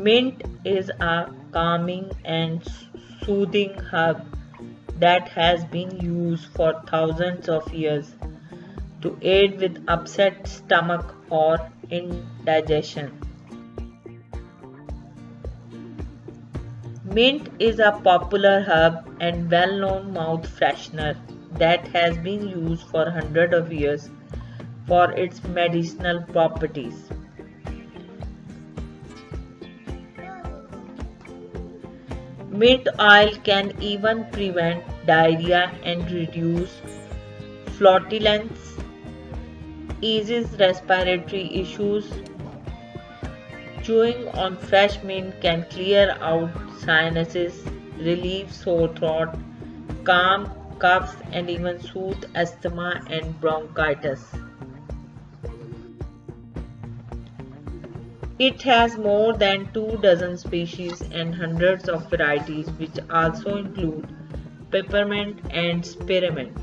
Mint is a calming and soothing herb that has been used for thousands of years to aid with upset stomach or indigestion. Mint is a popular herb and well-known mouth freshener that has been used for hundreds of years for its medicinal properties. Mint oil can even prevent diarrhea and reduce flatulence, eases respiratory issues. Chewing on fresh mint can clear out sinuses, relieve sore throat, calm coughs, and even soothe asthma and bronchitis. It has more than 2 dozen species and hundreds of varieties, which also include peppermint and spearmint.